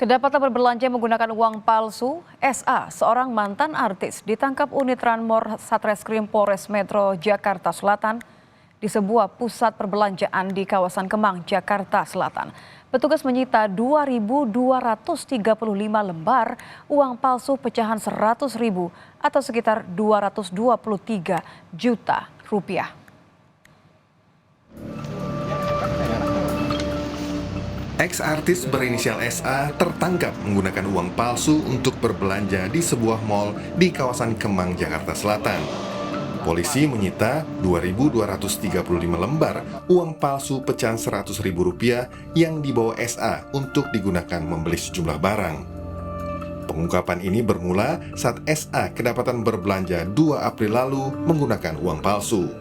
Kedapatan berbelanja menggunakan uang palsu, SA, seorang mantan artis, ditangkap unit Ranmor Satreskrim Polres Metro Jakarta Selatan di sebuah pusat perbelanjaan di kawasan Kemang, Jakarta Selatan. Petugas menyita 2.235 lembar uang palsu pecahan 100.000 atau sekitar 223 juta rupiah. Ex-artis berinisial SA tertangkap menggunakan uang palsu untuk berbelanja di sebuah mal di kawasan Kemang, Jakarta Selatan. Polisi menyita 2.235 lembar uang palsu pecahan 100.000 rupiah yang dibawa SA untuk digunakan membeli sejumlah barang. Pengungkapan ini bermula saat SA kedapatan berbelanja 2 April lalu menggunakan uang palsu.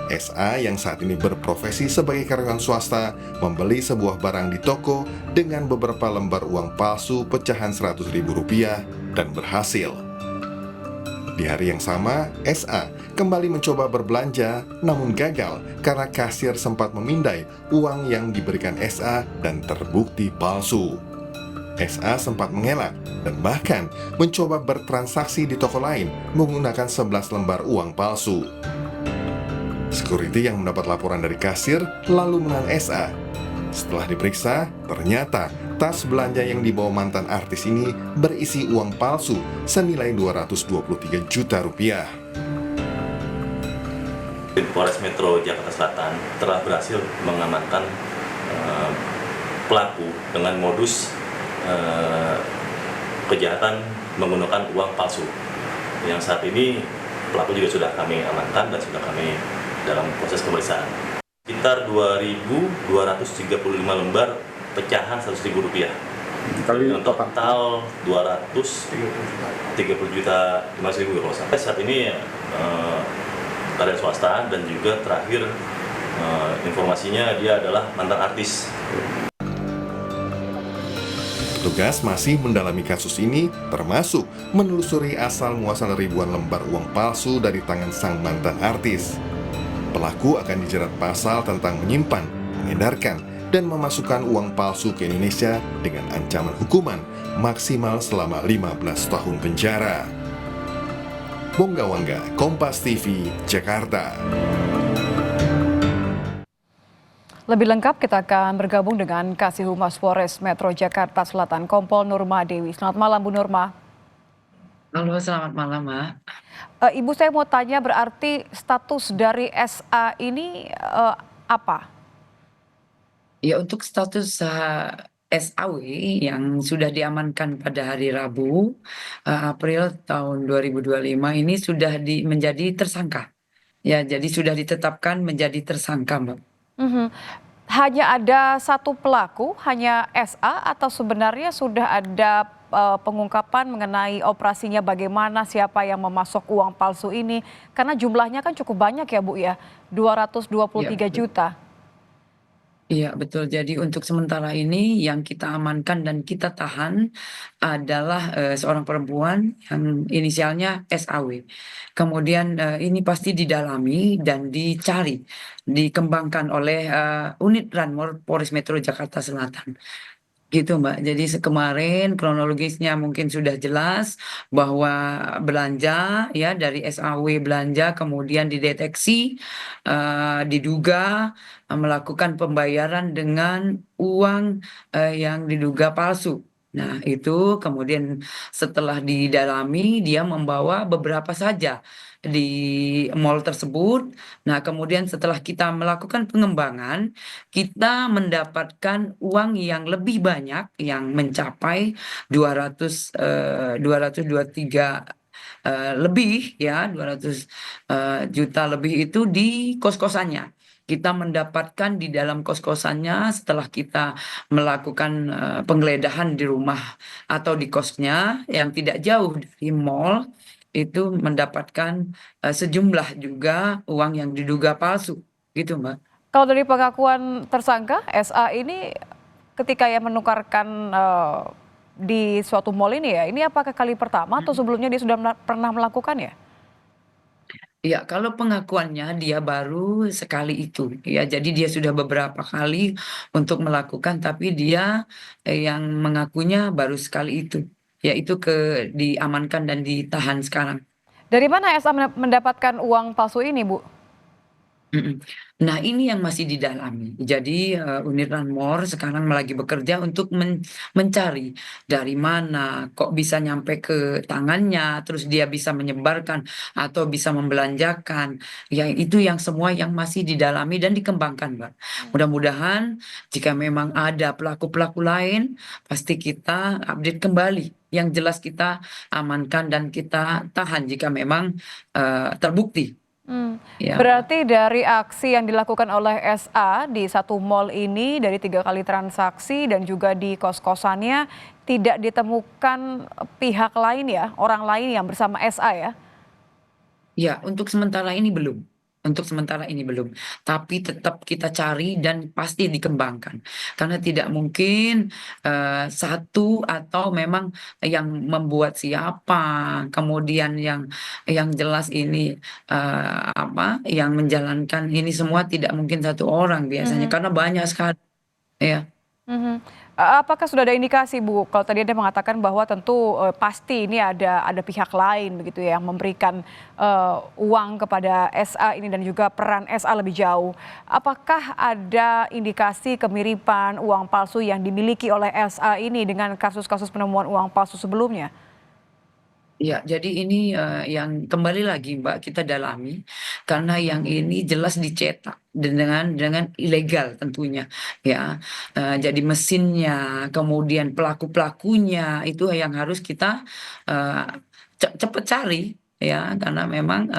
SA yang saat ini berprofesi sebagai karyawan swasta membeli sebuah barang di toko dengan beberapa lembar uang palsu pecahan 100.000 rupiah dan berhasil. Di hari yang sama, SA kembali mencoba berbelanja namun gagal karena kasir sempat memindai uang yang diberikan SA dan terbukti palsu. SA sempat mengelak dan bahkan mencoba bertransaksi di toko lain menggunakan 11 lembar uang palsu. Security yang mendapat laporan dari kasir lalu menahan SA. Setelah diperiksa, ternyata tas belanja yang dibawa mantan artis ini berisi uang palsu senilai 223 juta rupiah. Polres Metro Jakarta Selatan telah berhasil mengamankan pelaku dengan modus kejahatan menggunakan uang palsu. Yang saat ini pelaku juga sudah kami amankan dan sudah kami dalam proses pemeriksaan. Sekitar 2.235 lembar pecahan 100.000 rupiah. Untuk total 230 juta 500.000 kalau sampai saat ini karyawan swasta dan juga terakhir informasinya dia adalah mantan artis. Petugas masih mendalami kasus ini termasuk menelusuri asal muasal ribuan lembar uang palsu dari tangan sang mantan artis. Pelaku akan dijerat pasal tentang menyimpan, mengedarkan, dan memasukkan uang palsu ke Indonesia dengan ancaman hukuman maksimal selama 15 tahun penjara. Bongga Wangga, Kompas TV, Jakarta. Lebih lengkap kita akan bergabung dengan Kasih Humas Polres Metro Jakarta Selatan, Kompol Nurma Dewi. Selamat malam Bu Nurma. Halo, selamat malam, Mbak. Ibu, saya mau tanya, berarti status dari SA ini apa? Ya, untuk status SAW yang sudah diamankan pada hari Rabu, April tahun 2025 ini sudah menjadi tersangka. Ya, jadi sudah ditetapkan menjadi tersangka, Mbak. Hanya ada satu pelaku, hanya SA, atau sebenarnya sudah ada pengungkapan mengenai operasinya, bagaimana, siapa yang memasok uang palsu ini? Karena jumlahnya kan cukup banyak ya Bu ya, 223 juta. Iya, betul. Jadi untuk sementara ini yang kita amankan dan kita tahan adalah seorang perempuan yang inisialnya SAW. Kemudian ini pasti didalami dan dicari, dikembangkan oleh unit Ranmor Polres Metro Jakarta Selatan. Gitu, Mbak. Jadi kemarin kronologisnya mungkin sudah jelas bahwa belanja ya dari SAW belanja kemudian dideteksi diduga melakukan pembayaran dengan uang yang diduga palsu. Nah, itu kemudian setelah didalami dia membawa beberapa saja di mall tersebut. Nah, kemudian setelah kita melakukan pengembangan, kita mendapatkan uang yang lebih banyak yang mencapai 223 lebih ya 200 juta lebih itu di kos-kosannya. Kita mendapatkan di dalam kos-kosannya setelah kita melakukan penggeledahan di rumah atau di kosnya yang tidak jauh dari mall itu mendapatkan sejumlah juga uang yang diduga palsu gitu, Mbak. Kalau dari pengakuan tersangka, SA ini ketika ia menukarkan di suatu mall ini ya, ini apakah kali pertama atau sebelumnya dia sudah pernah melakukan ya? Ya, kalau pengakuannya dia baru sekali itu, ya. Jadi dia sudah beberapa kali untuk melakukan, tapi dia yang mengakunya baru sekali itu, yaitu diamankan dan ditahan sekarang. Dari mana SA mendapatkan uang palsu ini, Bu? Mhm. Nah, ini yang masih didalami. Jadi, unit Ranmor sekarang lagi bekerja untuk mencari dari mana kok bisa nyampe ke tangannya, terus dia bisa menyebarkan atau bisa membelanjakan. Ya, itu yang semua yang masih didalami dan dikembangkan, Mbak. Mudah-mudahan jika memang ada pelaku-pelaku lain, pasti kita update kembali. Yang jelas kita amankan dan kita tahan jika memang, terbukti, Hmm, ya. berarti dari aksi yang dilakukan oleh SA di satu mall ini dari 3 kali transaksi dan juga di kos-kosannya tidak ditemukan pihak lain ya, orang lain yang bersama SA ya? Ya, untuk sementara ini belum, untuk sementara ini belum. Tapi tetap kita cari dan pasti dikembangkan. Karena tidak mungkin, satu atau memang yang membuat siapa, kemudian yang jelas ini, yang menjalankan ini semua tidak mungkin satu orang biasanya, Mhm, karena banyak sekali, ya. mhm. Apakah sudah ada indikasi, Bu? Kalau tadi Anda mengatakan bahwa tentu, pasti ini ada pihak lain begitu ya yang memberikan, uang kepada SA ini dan juga peran SA lebih jauh. Apakah ada indikasi kemiripan uang palsu yang dimiliki oleh SA ini dengan kasus-kasus penemuan uang palsu sebelumnya? Ya, jadi ini, yang kembali lagi Mbak, kita dalami, karena yang ini jelas dicetak dengan ilegal tentunya, ya. Jadi mesinnya, kemudian pelaku-pelakunya, itu yang harus kita, eee, cepet cari, ya, karena memang,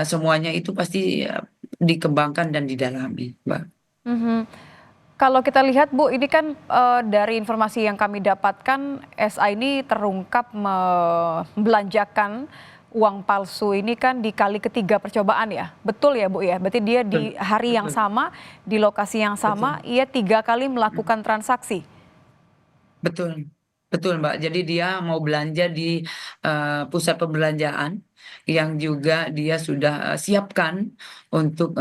semuanya itu pasti, dikembangkan dan didalami, Mbak. Mhm. Kalau kita lihat Bu, ini kan, dari informasi yang kami dapatkan SA ini terungkap membelanjakan uang palsu ini kan di kali ketiga percobaan ya? Betul ya Bu ya? Berarti dia Betul di hari yang betul sama, di lokasi yang betul, sama, ia 3 kali mhm. melakukan transaksi? Betul betul, Mbak. Jadi dia mau belanja di, pusat perbelanjaan yang juga dia sudah, siapkan untuk,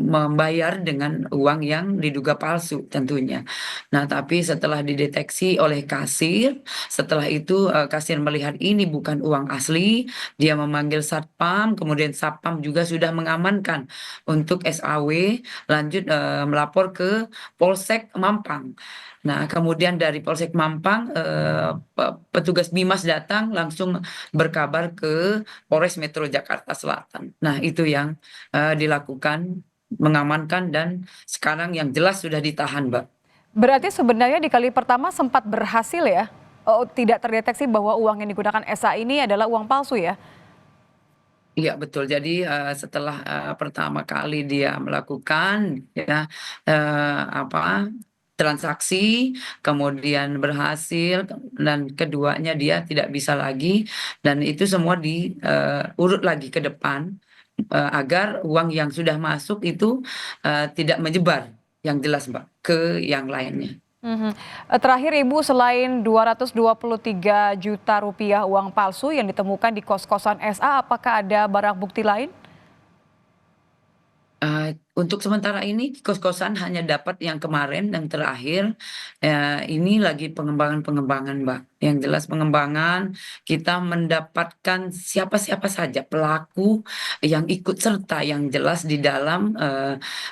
membayar dengan uang yang diduga palsu tentunya. Nah, tapi setelah dideteksi oleh kasir, setelah itu, kasir melihat ini bukan uang asli, dia memanggil satpam, kemudian satpam juga sudah mengamankan untuk SAW, lanjut, melapor ke Polsek Mampang. Nah, kemudian dari Polsek Mampang, petugas Bimas datang langsung berkabar ke Polres Metro Jakarta Selatan. Nah, itu yang, dilakukan, mengamankan dan sekarang yang jelas sudah ditahan, Mbak. Berarti sebenarnya di kali pertama sempat berhasil ya? Oh, tidak terdeteksi bahwa uang yang digunakan SA ini adalah uang palsu ya? Iya betul. Jadi, setelah, pertama kali dia melakukan ya, apa, transaksi, kemudian berhasil, dan keduanya dia tidak bisa lagi, dan itu semua urut lagi ke depan, agar uang yang sudah masuk itu, tidak menyebar, yang jelas Mbak, ke yang lainnya. Mhm. Terakhir Ibu, selain Rp223 juta uang palsu yang ditemukan di kos-kosan SA, apakah ada barang bukti lain? Untuk sementara ini kos-kosan hanya dapat yang kemarin, yang terakhir, ini lagi pengembangan-pengembangan, Mbak. Yang jelas pengembangan, kita mendapatkan siapa-siapa saja pelaku yang ikut serta yang jelas di dalam,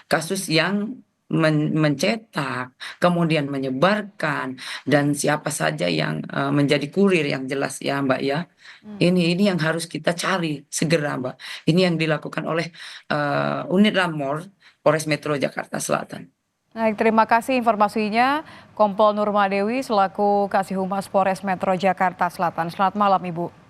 kasus yang mencetak, kemudian menyebarkan, dan siapa saja yang, menjadi kurir yang jelas ya, Mbak, ya. Ini yang harus kita cari segera, Mbak. Ini yang dilakukan oleh, unit Ramor, Polres Metro Jakarta Selatan. Baik, terima kasih informasinya Kompol Nurmadewi selaku Kasih Humas Polres Metro Jakarta Selatan. Selamat malam Ibu.